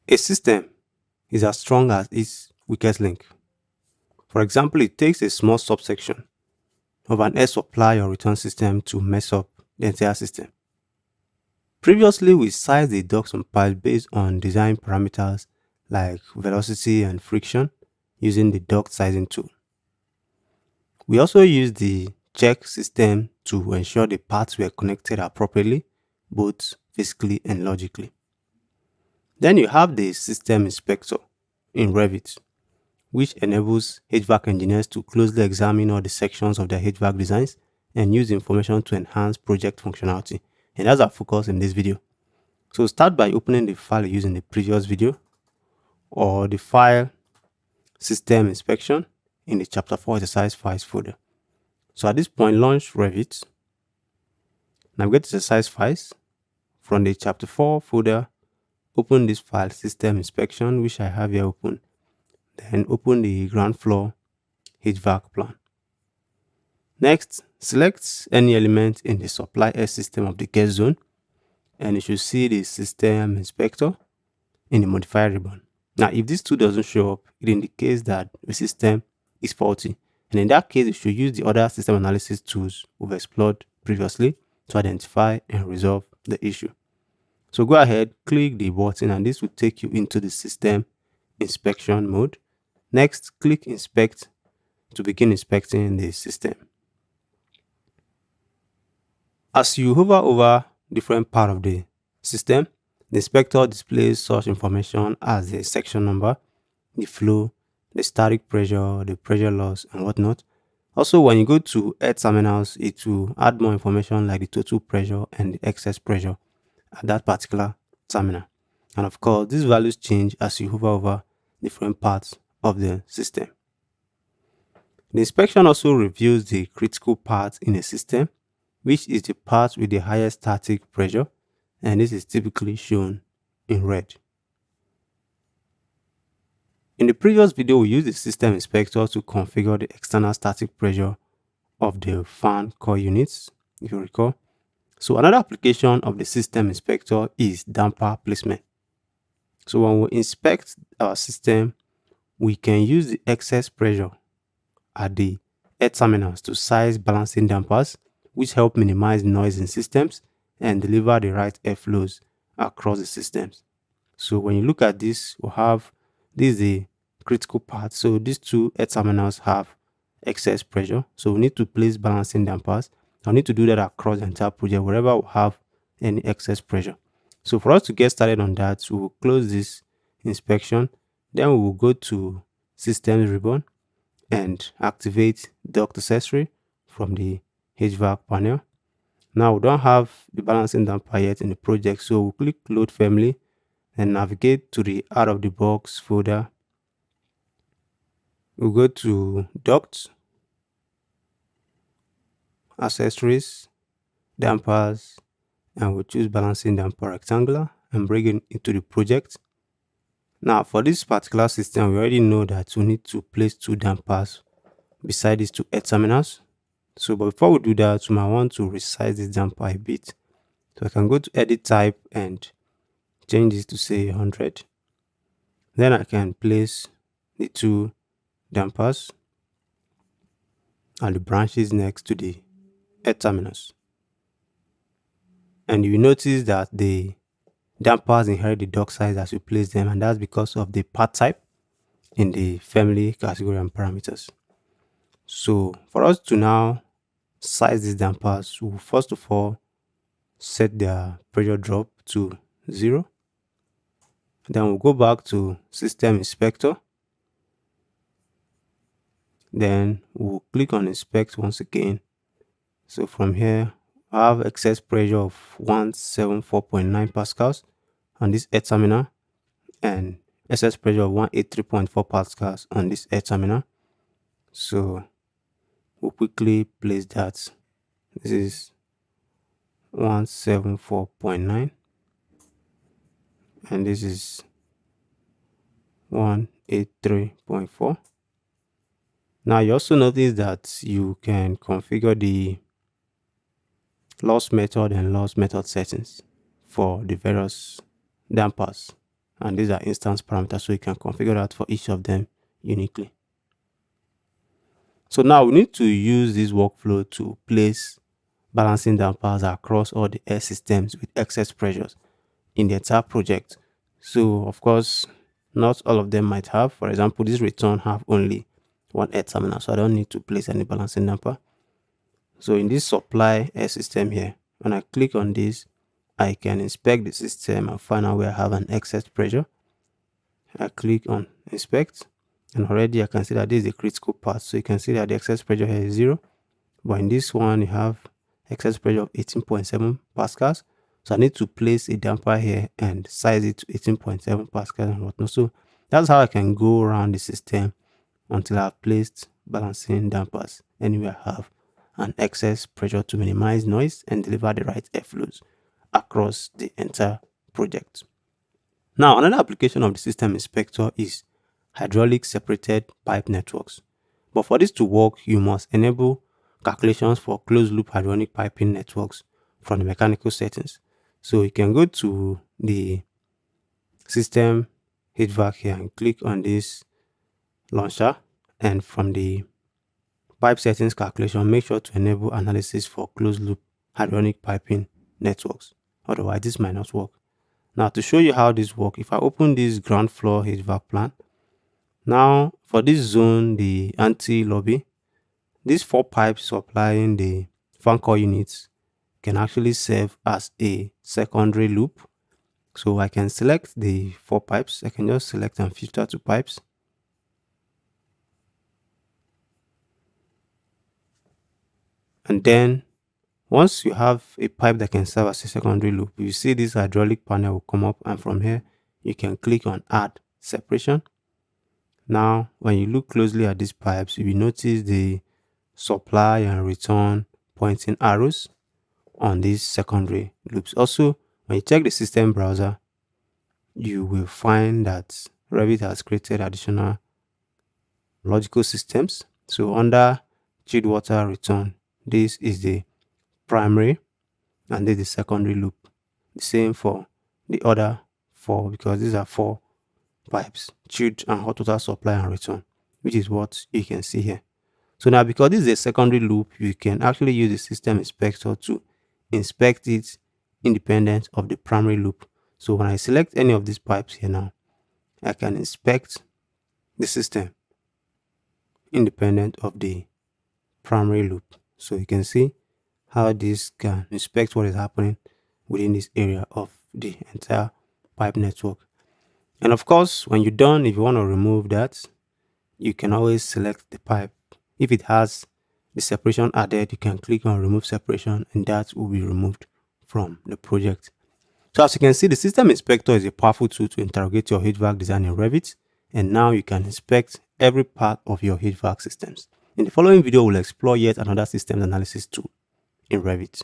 A system is as strong as its weakest link. For example, it takes a small subsection of an air supply or return system to mess up the entire system. Previously, we sized the ducts and pipes based on design parameters like velocity and friction using the duct sizing tool. We also used the check system to ensure the parts were connected appropriately, both physically and logically. Then you have the system inspector in Revit, which enables HVAC engineers to closely examine all the sections of their HVAC designs and use information to enhance project functionality. And that's our focus in this video. So start by opening the file using the previous video or the file system inspection in the chapter 4 exercise files folder. So at this point, launch Revit. Navigate to exercise files. From the chapter 4 folder, open this file system inspection, which I have here open. Then open the ground floor HVAC plan. Next, select any element in the supply air system of the guest zone, and you should see the system inspector in the modifier ribbon. Now, if this tool doesn't show up, it indicates that the system is faulty. And in that case, you should use the other system analysis tools we've explored previously to identify and resolve the issue. So go ahead, click the button, and this will take you into the system inspection mode. Next, click inspect to begin inspecting the system. As you hover over different part of the system, the inspector displays such information as the section number, the flow, the static pressure, the pressure loss, and whatnot. Also, when you go to air terminals, it will add more information like the total pressure and the excess pressure at that particular terminal. And of course, these values change as you hover over different parts of the system. The inspection also reviews the critical part in a system, which is the part with the highest static pressure, and this is typically shown in red. In the previous video, we used the system inspector to configure the external static pressure of the fan coil units, if you recall. So another application of the system inspector is damper placement. So when we inspect our system, we can use the excess pressure at the air terminals to size balancing dampers, which help minimize noise in systems and deliver the right airflows across the systems. So when you look at this, we have this is the critical part. So these two air terminals have excess pressure. So we need to place balancing dampers. I need to do that across the entire project wherever we have any excess pressure. So for us to get started on that, we will close this inspection. Then we will go to systems ribbon and activate duct accessory from the HVAC panel. Now we don't have the balancing damper yet in the project, so we'll click load family and navigate to the out of the box folder. We'll go to ducts, accessories, dampers, and we'll choose balancing damper rectangular and bring it into the project. Now for this particular system, we already know that we need to place two dampers beside these two air terminals. So but before we do that, we might want to resize this damper a bit. So I can go to edit type and change this to say 100. Then I can place the two dampers and the branches next to the air terminals. And you notice that the dampers inherit the duct size as you place them, and that's because of the part type in the family category and parameters. So for us to now size these dampers, we'll first of all set their pressure drop to 0. Then we'll go back to system inspector. Then we'll click on inspect once again. So from here, I have excess pressure of 174.9 pascals on this air terminal and excess pressure of 183.4 pascals on this air terminal. So we'll quickly place that. This is 174.9 and this is 183.4. Now you also notice that you can configure the loss method and loss method settings for the various dampers and these are instance parameters, so you can configure that for each of them uniquely. So now we need to use this workflow to place balancing dampers across all the air systems with excess pressures in the entire project. So of course, not all of them might have. For example, this return have only one air terminal, so I don't need to place any balancing damper. So in this supply air system here, when I click on this, I can inspect the system and find out where I have an excess pressure. I click on inspect, and already I can see that this is the critical part. So you can see that the excess pressure here is 0, but in this one you have excess pressure of 18.7 pascals. So I need to place a damper here and size it to 18.7 pascals and whatnot. So that's how I can go around the system until I've placed balancing dampers anywhere I have an excess pressure to minimize noise and deliver the right airflows across the entire project. Now, another application of the system inspector is hydraulic separated pipe networks. But for this to work, you must enable calculations for closed loop hydraulic piping networks from the mechanical settings. So you can go to the system HVAC here and click on this launcher, and from the pipe settings calculation, make sure to enable analysis for closed loop hydraulic piping networks. Otherwise, this might not work. Now, to show you how this works, if I open this ground floor HVAC plan, now for this zone, the anti-lobby, these 4 pipes supplying the fan coil units can actually serve as a secondary loop. So I can select the 4 pipes. I can just select and filter to pipes. And then once you have a pipe that can serve as a secondary loop, you see this hydraulic panel will come up, and from here you can click on add separation. Now when you look closely at these pipes, you will notice the supply and return pointing arrows on these secondary loops. Also, when you check the system browser, you will find that Revit has created additional logical systems. So under chilled water return, this is the primary and this is the secondary loop. The same for the other 4, because these are 4 pipes, chilled and hot water supply and return, which is what you can see here. So now, because this is a secondary loop, you can actually use the system inspector to inspect it independent of the primary loop. So when I select any of these pipes here now, I can inspect the system independent of the primary loop. So you can see how this can inspect what is happening within this area of the entire pipe network. And of course, when you're done, if you want to remove that, you can always select the pipe. If it has the separation added, you can click on remove separation, and that will be removed from the project. So as you can see, the system inspector is a powerful tool to interrogate your HVAC design in Revit, and now you can inspect every part of your HVAC systems. In the following video, we'll explore yet another systems analysis tool in Revit.